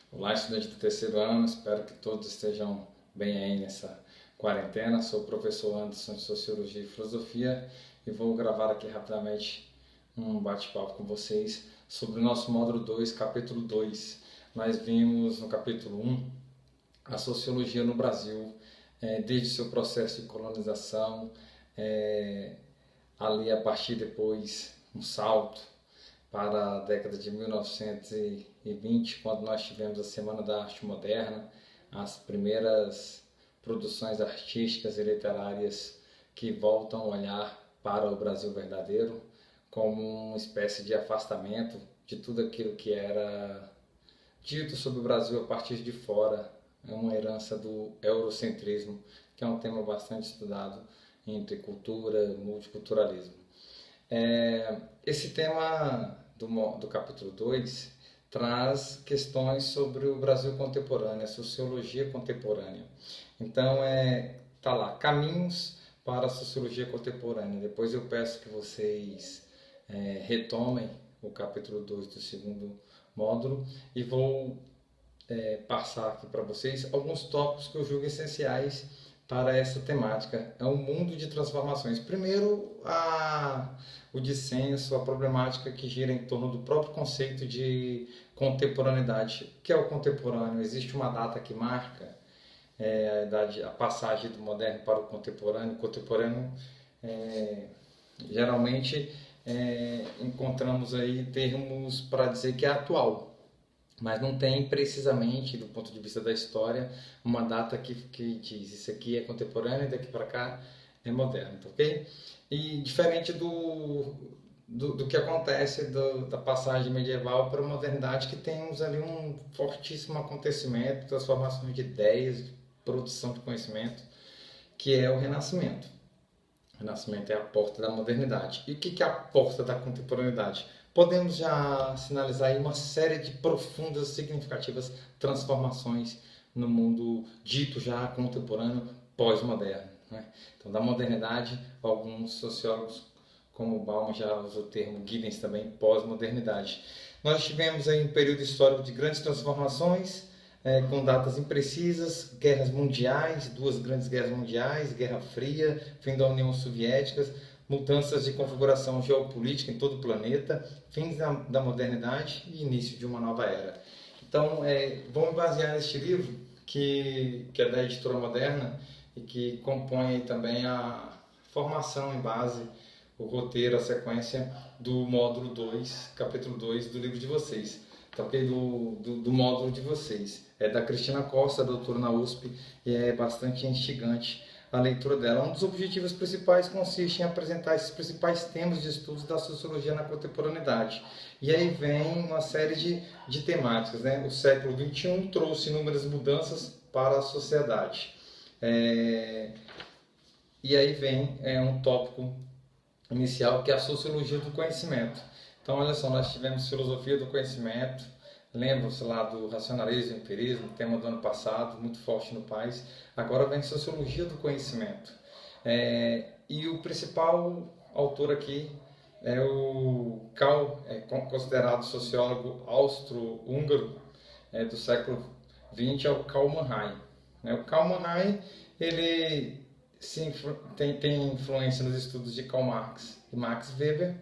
Olá, estudante do terceiro ano, espero que todos estejam bem aí nessa quarentena. Sou o professor Anderson de Sociologia e Filosofia e vou gravar aqui rapidamente um bate-papo com vocês sobre o nosso módulo 2, capítulo 2. Nós vimos no capítulo 1 a sociologia no Brasil, desde seu processo de colonização, ali a partir depois um salto para a década de 1920, quando nós tivemos a Semana da Arte Moderna, as primeiras produções artísticas e literárias que voltam a olhar para o Brasil verdadeiro como uma espécie de afastamento de tudo aquilo que era dito sobre o Brasil a partir de fora, é uma herança do eurocentrismo, que é um tema bastante estudado entre cultura e multiculturalismo. Esse tema do capítulo 2 traz questões sobre o Brasil contemporâneo, a sociologia contemporânea. Então, tá lá, caminhos para a sociologia contemporânea. Depois eu peço que vocês retomem o capítulo 2 do segundo módulo e vou passar aqui para vocês alguns tópicos que eu julgo essenciais para essa temática. É um mundo de transformações. Primeiro, o dissenso, a problemática que gira em torno do próprio conceito de contemporaneidade. O que é o contemporâneo? Existe uma data que marca a passagem do moderno para o contemporâneo. O contemporâneo, geralmente, encontramos aí termos para dizer que é atual, mas não tem precisamente, do ponto de vista da história, uma data que diz isso aqui é contemporâneo e daqui para cá é moderno, tá ok? E diferente do que acontece da passagem medieval para a modernidade, que temos ali um fortíssimo acontecimento, transformação de ideias, produção de conhecimento, que é o Renascimento. O Renascimento é a porta da modernidade. E o que é a porta da contemporaneidade? Podemos já sinalizar aí uma série de profundas, significativas transformações no mundo dito já contemporâneo, pós-moderno, né? Então, da modernidade, alguns sociólogos como Bauman já usam o termo, Giddens também, pós-modernidade. Nós tivemos aí um período histórico de grandes transformações, com datas imprecisas, guerras mundiais, duas grandes guerras mundiais, Guerra Fria, fim da União Soviética, mudanças de configuração geopolítica em todo o planeta, fins da modernidade e início de uma nova era. Então, vamos basear neste livro, que é da Editora Moderna e que compõe também a formação em base, o roteiro, a sequência do módulo 2, capítulo 2 do livro de vocês. Então, do módulo de vocês. É da Cristina Costa, doutora na USP, e é bastante instigante a leitura dela. Um dos objetivos principais consiste em apresentar esses principais temas de estudos da sociologia na contemporaneidade. E aí vem uma série de temáticas, né? O século XXI trouxe inúmeras mudanças para a sociedade. E aí vem um tópico inicial, que é a sociologia do conhecimento. Então, olha só, nós tivemos filosofia do conhecimento, lembram-se lá do racionalismo e empirismo, tema do ano passado, muito forte no país. Agora vem sociologia do conhecimento. E o principal autor aqui é o considerado sociólogo austro-húngaro do século XX, é o Karl Mannheim. O Karl Mannheim, ele tem influência nos estudos de Karl Marx e Max Weber,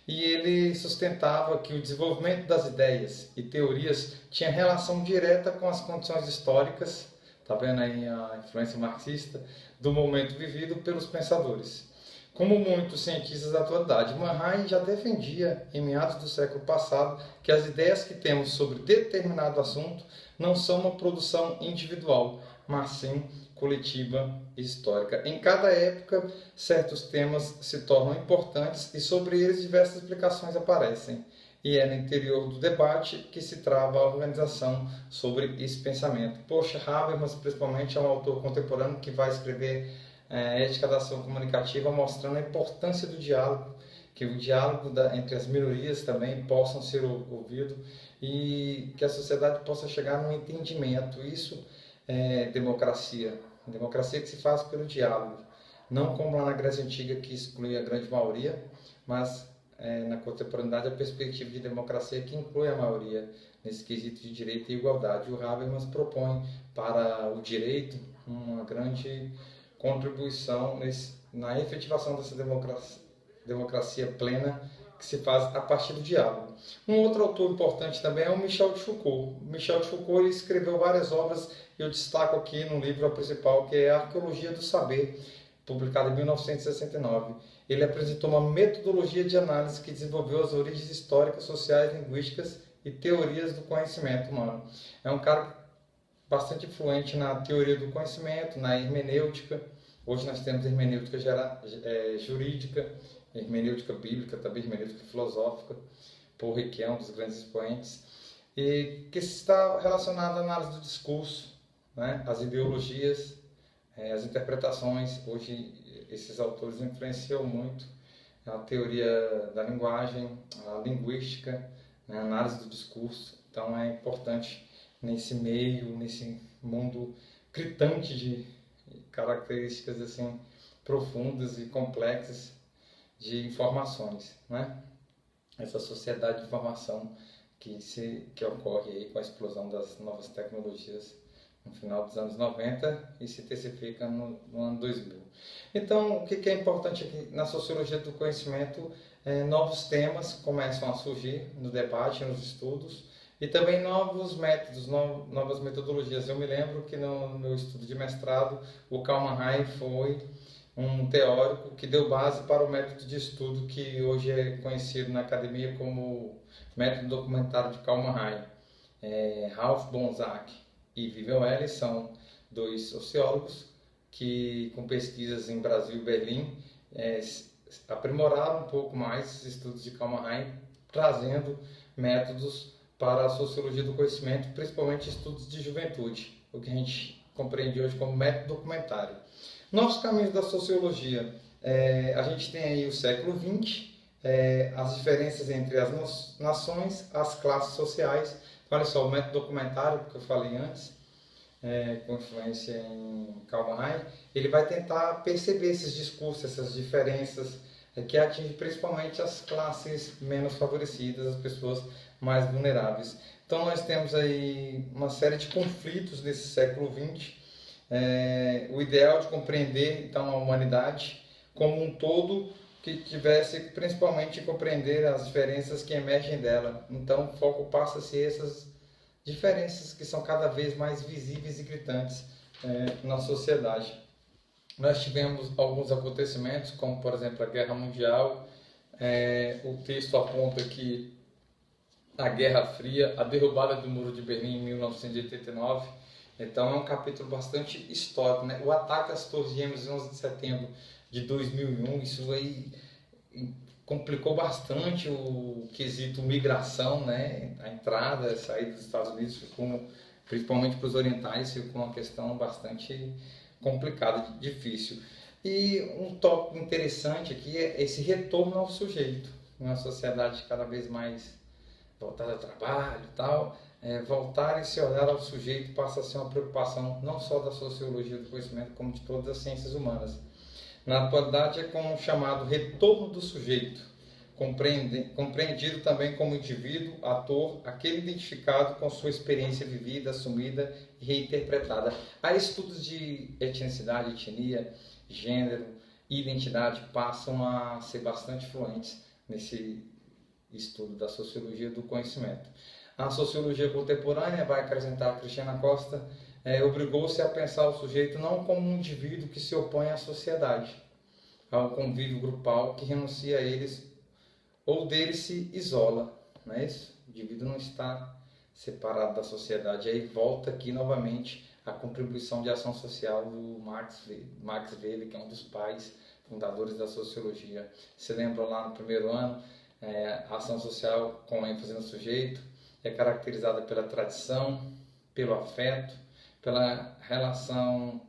e ele sustentava que o desenvolvimento das ideias e teorias tinha relação direta com as condições históricas, tá vendo aí a influência marxista, do momento vivido pelos pensadores. Como muitos cientistas da atualidade, Mannheim já defendia, em meados do século passado, que as ideias que temos sobre determinado assunto não são uma produção individual, mas sim coletiva e histórica. Em cada época, certos temas se tornam importantes e sobre eles diversas explicações aparecem. E é no interior do debate que se trava a organização sobre esse pensamento. Poxa, Habermas, principalmente, é um autor contemporâneo que vai escrever Ética da Ação Comunicativa, mostrando a importância do diálogo, que o diálogo entre as minorias também possam ser ouvido e que a sociedade possa chegar num entendimento. Isso é democracia. Democracia que se faz pelo diálogo, não como lá na Grécia Antiga, que exclui a grande maioria, mas na contemporaneidade a perspectiva de democracia que inclui a maioria, nesse quesito de direito e igualdade. O Habermas propõe para o direito uma grande contribuição na efetivação dessa democracia plena que se faz a partir do diálogo. Um outro autor importante também é o Michel de Foucault. Michel de Foucault ele escreveu várias obras, e eu destaco aqui no livro a principal, que é a Arqueologia do Saber, publicado em 1969. Ele apresentou uma metodologia de análise que desenvolveu as origens históricas, sociais, linguísticas e teorias do conhecimento humano. É um cara bastante influente na teoria do conhecimento, na hermenêutica. Hoje nós temos hermenêutica jurídica, hermenêutica bíblica, também hermenêutica filosófica. Paul Ricoeur, um dos grandes expoentes, e que está relacionada à análise do discurso, né? As ideologias, as interpretações. Hoje esses autores influenciam muito a teoria da linguagem, a linguística, né? A análise do discurso. Então é importante nesse meio, nesse mundo gritante de características assim profundas e complexas de informações, né? Essa sociedade de informação que ocorre aí com a explosão das novas tecnologias no final dos anos 90 e se intensifica no ano 2000. Então, o que é importante aqui na sociologia do conhecimento? Novos temas começam a surgir no debate, nos estudos, e também novos métodos, novas metodologias. Eu me lembro que no meu estudo de mestrado, o Kalman foi um teórico que deu base para o método de estudo que hoje é conhecido na academia como método documentário de Kalman. Ralph Bonzak e Vivian Welle são dois sociólogos que, com pesquisas em Brasil e Berlim, aprimoraram um pouco mais os estudos de Kalman, trazendo métodos para a sociologia do conhecimento, principalmente estudos de juventude, o que a gente compreende hoje como método documentário. Novos caminhos da sociologia. A gente tem aí o século XX, as diferenças entre as nações, as classes sociais. Olha só, o método documentário que eu falei antes, com influência em Kalman, ele vai tentar perceber esses discursos, essas diferenças, que atingem principalmente as classes menos favorecidas, as pessoas mais vulneráveis. Então nós temos aí uma série de conflitos nesse século XX. O ideal de compreender então a humanidade como um todo, que tivesse principalmente compreender as diferenças que emergem dela. Então o foco passa a ser essas diferenças que são cada vez mais visíveis e gritantes na sociedade. Nós tivemos alguns acontecimentos, como por exemplo a Guerra Mundial. O texto aponta que a Guerra Fria, a derrubada do Muro de Berlim em 1989. Então é um capítulo bastante histórico, né? O ataque às Torres Gêmeas em 11 de setembro de 2001, isso aí complicou bastante o quesito migração, né? A entrada e a saída dos Estados Unidos ficou, principalmente para os orientais, ficou uma questão bastante complicada, difícil. E um tópico interessante aqui é esse retorno ao sujeito, uma sociedade cada vez mais voltada ao trabalho e tal. Voltar e se olhar ao sujeito passa a ser uma preocupação não só da sociologia do conhecimento, como de todas as ciências humanas. Na atualidade é com o chamado retorno do sujeito, compreendido também como indivíduo, ator, aquele identificado com sua experiência vivida, assumida e reinterpretada. Há estudos de etnicidade, etnia, gênero e identidade passam a ser bastante fluentes nesse estudo da sociologia do conhecimento. A sociologia contemporânea, vai acrescentar a Cristiana Costa, obrigou-se a pensar o sujeito não como um indivíduo que se opõe à sociedade, ao convívio grupal que renuncia a eles ou dele se isola. Não é isso? O indivíduo não está separado da sociedade. Aí volta aqui novamente a contribuição de ação social do Max Weber, que é um dos pais fundadores da sociologia. Se lembram lá no primeiro ano, a ação social com ênfase no sujeito é caracterizada pela tradição, pelo afeto, pela relação,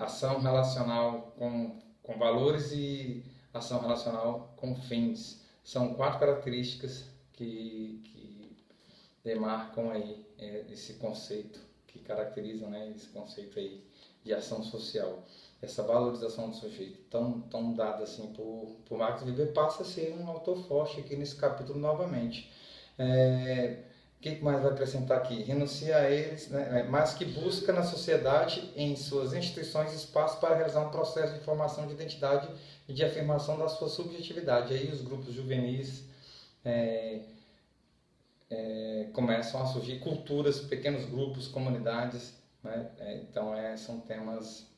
ação relacional com valores e ação relacional com fins. São 4 características que demarcam aí esse conceito, que caracterizam, né, esse conceito aí de ação social. Essa valorização do sujeito, tão dada assim por Max Weber, passa a ser um autor forte aqui nesse capítulo novamente. que mais vai acrescentar aqui? Renuncia a eles, né? Mas que busca na sociedade, em suas instituições, espaço para realizar um processo de formação de identidade e de afirmação da sua subjetividade. Aí os grupos juvenis começam a surgir culturas, pequenos grupos, comunidades, né? Então são temas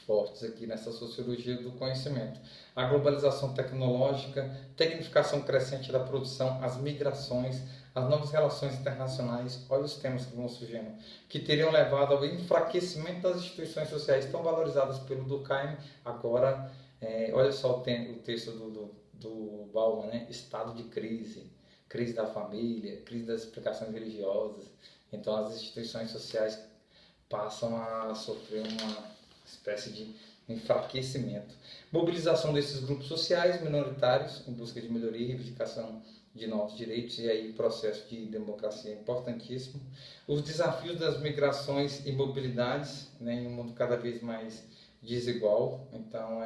fortes aqui nessa sociologia do conhecimento. A globalização tecnológica, tecnificação crescente da produção, as migrações, as novas relações internacionais, olha os temas que vão surgindo, que teriam levado ao enfraquecimento das instituições sociais tão valorizadas pelo Durkheim. Agora, olha só o texto do Bauman, né? Estado de crise, crise da família, crise das explicações religiosas. Então as instituições sociais passam a sofrer uma espécie de enfraquecimento. Mobilização desses grupos sociais minoritários em busca de melhoria e reivindicação de novos direitos, e aí processo de democracia importantíssimo. Os desafios das migrações e mobilidades, né, em um mundo cada vez mais desigual. Então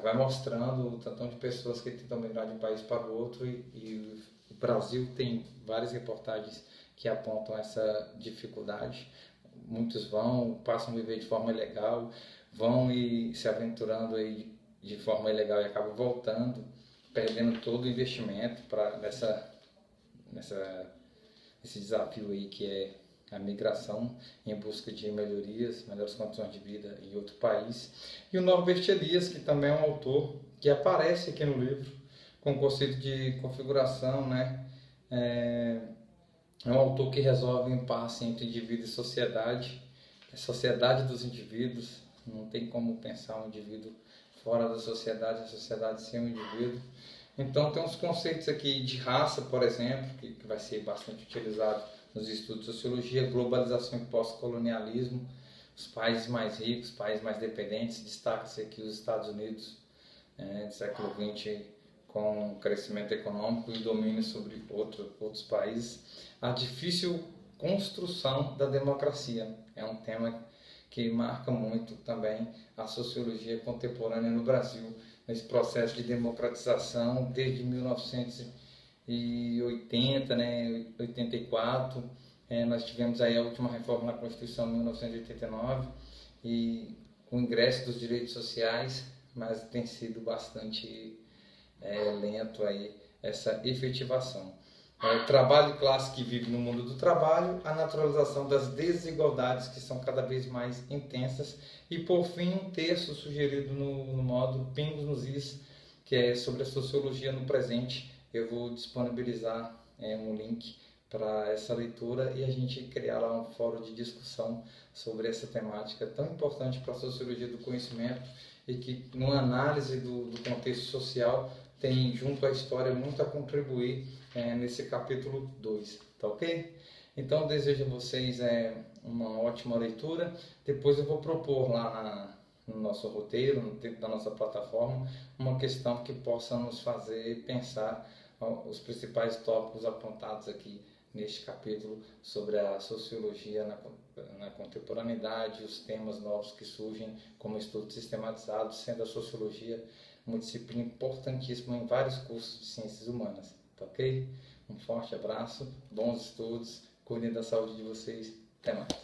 vai mostrando o tantão de pessoas que tentam migrar de um país para o outro, e o Brasil tem várias reportagens que apontam essa dificuldade. Muitos passam a viver de forma ilegal, vão e se aventurando aí de forma ilegal e acabam voltando, perdendo todo o investimento esse desafio aí que é a migração em busca de melhorias, melhores condições de vida em outro país. E o Norbert Elias, que também é um autor que aparece aqui no livro com o conceito de configuração, né? É um autor que resolve o impasse entre indivíduo e sociedade, a sociedade dos indivíduos. Não tem como pensar um indivíduo fora da sociedade, a sociedade sem um indivíduo. Então tem uns conceitos aqui de raça, por exemplo, que vai ser bastante utilizado nos estudos de sociologia, globalização e pós-colonialismo, os países mais ricos, países mais dependentes. Destaca-se aqui os Estados Unidos, do século XX, com crescimento econômico e domínio sobre outros países. A difícil construção da democracia é um tema que marca muito também a sociologia contemporânea no Brasil, nesse processo de democratização desde 1980, né, 84. Nós tivemos aí a última reforma na Constituição em 1989 e o ingresso dos direitos sociais, mas tem sido bastante lento aí essa efetivação. Trabalho e classe que vive no mundo do trabalho, a naturalização das desigualdades que são cada vez mais intensas, e por fim um texto sugerido no modo Pingos nos Is, que é sobre a sociologia no presente. Eu vou disponibilizar um link para essa leitura e a gente criar lá um fórum de discussão sobre essa temática tão importante para a sociologia do conhecimento, e que numa análise do contexto social tem junto à história muito a contribuir nesse capítulo 2, tá ok? Então eu desejo a vocês uma ótima leitura. Depois eu vou propor lá no nosso roteiro, dentro da nossa plataforma, uma questão que possa nos fazer pensar os principais tópicos apontados aqui neste capítulo sobre a sociologia na contemporaneidade, os temas novos que surgem como estudos sistematizados, sendo a sociologia uma disciplina importantíssima em vários cursos de ciências humanas, tá ok? Um forte abraço, bons estudos, cuidem da saúde de vocês, até mais.